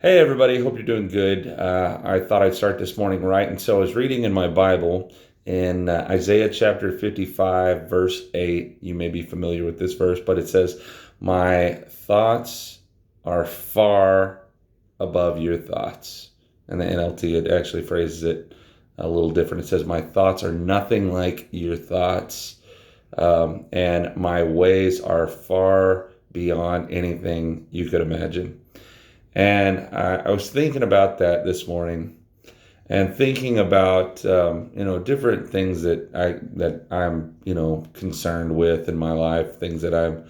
Hey everybody, hope you're doing good. I thought I'd start this morning right, and so I was reading in my Bible in Isaiah chapter 55, verse 8. You may be familiar with this verse, but it says, "My thoughts are far above your thoughts." And the NLT, it actually phrases it a little different. It says, "My thoughts are nothing like your thoughts, and my ways are far beyond anything you could imagine." And I was thinking about that this morning, and thinking about different things that I'm concerned with in my life, things that I'm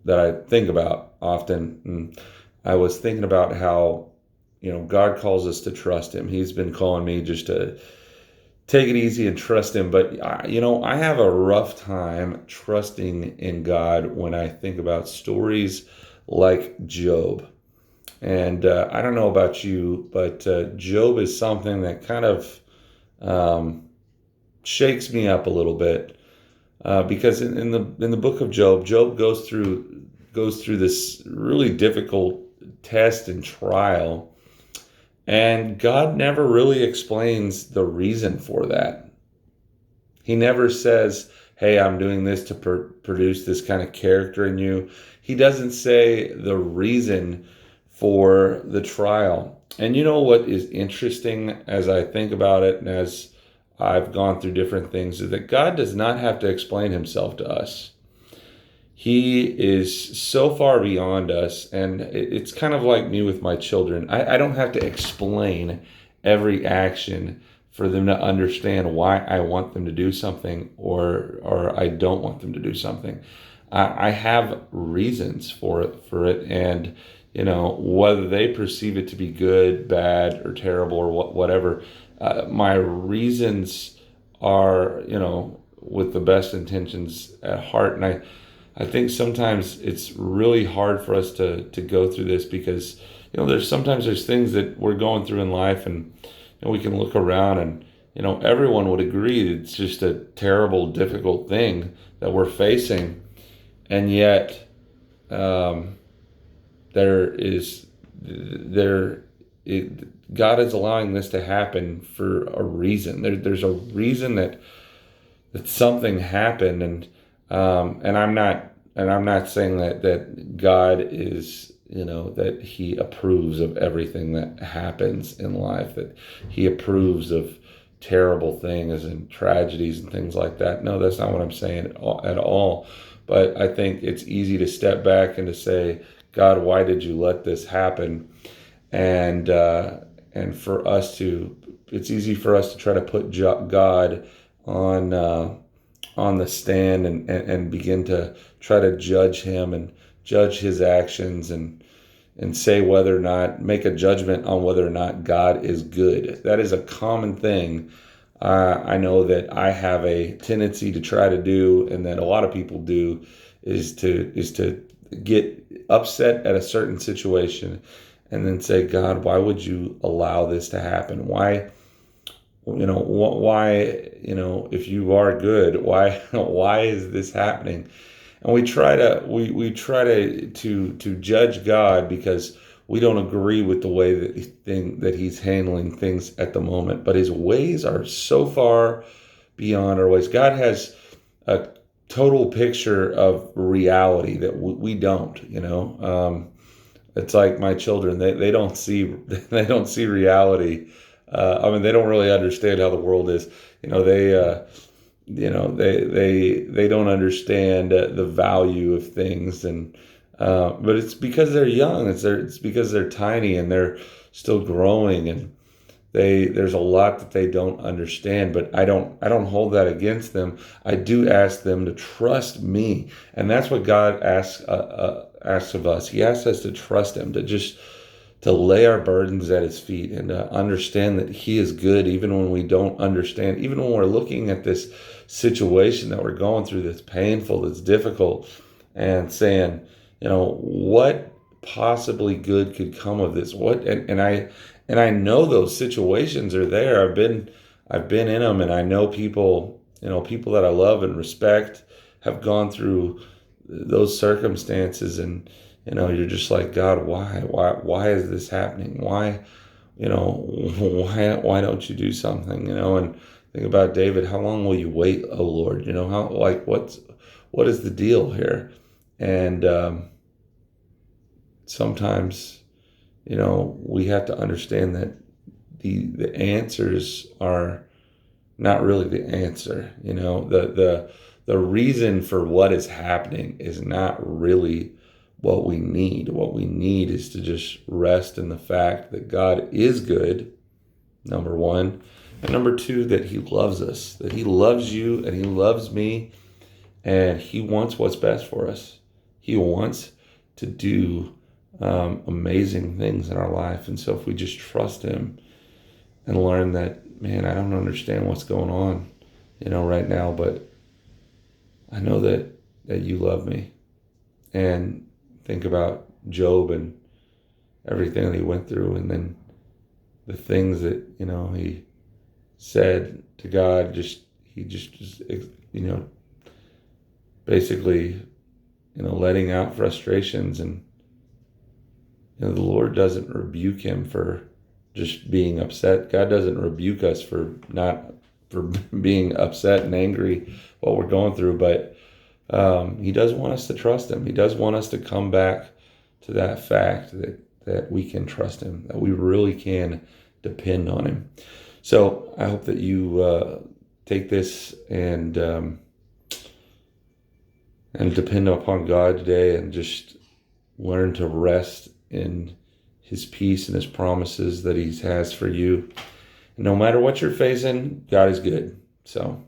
that I think about often. And I was thinking about how God calls us to trust Him. He's been calling me just to take it easy and trust Him. But I have a rough time trusting in God when I think about stories like Job. And I don't know about you, but Job is something that kind of um, shakes me up a little bit, because in the book of Job, Job goes through this really difficult test and trial, and God never really explains the reason for that. He never says, "Hey, I'm doing this to produce this kind of character in you." He doesn't say the reason for the trial. And you know what is interesting as I think about it and as I've gone through different things is that God does not have to explain Himself to us. He is so far beyond us, and it's kind of like me with my children. I don't have to explain every action for them to understand why I want them to do something or I don't want them to do something. I have reasons for it, and whether they perceive it to be good, bad, or terrible, or whatever, my reasons are with the best intentions at heart, and I think sometimes it's really hard for us to go through this because there's things that we're going through in life, and we can look around and everyone would agree that it's just a terrible, difficult thing that we're facing, and yet there is there God is allowing this to happen for a reason. There's a reason that something happened, and I'm not saying that God is that He approves of everything that happens in life, that He approves of terrible things and tragedies and things like that. No, that's not what I'm saying at all. But I think it's easy to step back and to say, "God, why did you let this happen?" And for us to, it's easy for us to try to put God on on the stand, and begin to try to judge Him and judge His actions, and say whether or not, make a judgment on whether or not God is good. That is a common thing. I know that I have a tendency to try to do, and that a lot of people do, is to get upset at a certain situation, and then say, "God, why would you allow this to happen? Why, if you are good, why is this happening?" And we try to judge God because we don't agree with the way that He's handling things at the moment. But His ways are so far beyond our ways. God has a total picture of reality that we don't. It's like my children; they don't see they don't see reality. They don't really understand how the world is. They don't understand the value of things, and but it's because they're young. It's because they're tiny and they're still growing, and there's a lot that they don't understand. But I don't hold that against them. I do ask them to trust me, and that's what God asks of us. He asks us to trust Him, to lay our burdens at His feet, and to understand that He is good even when we don't understand, even when we're looking at this situation that we're going through that's painful, that's difficult, and saying, what possibly good could come of this? And I know those situations are there. I've been in them, and I know people that I love and respect have gone through those circumstances, and You're just like, God, why is this happening? Why, why don't you do something? And think about David. How long will you wait, oh Lord? What is the deal here? And sometimes, we have to understand that the answers are not really the answer. The reason for what is happening is not really what we need. What we need is to just rest in the fact that God is good, number one, and number two, that He loves us, that He loves you and He loves me, and He wants what's best for us. He wants to do amazing things in our life. And so if we just trust Him and learn that, man, I don't understand what's going on, right now, but I know that you love me. And think about Job and everything that he went through, and then the things that, he said to God, he just basically, letting out frustrations. And, the Lord doesn't rebuke him for just being upset. God doesn't rebuke us for being upset and angry what we're going through, but He does want us to trust Him. He does want us to come back to that fact that we can trust Him, that we really can depend on Him. So I hope that you take this and depend upon God today, and just learn to rest in His peace and His promises that He has for you. And no matter what you're facing, God is good. So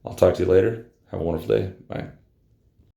I'll talk to you later. Have a wonderful day. Bye.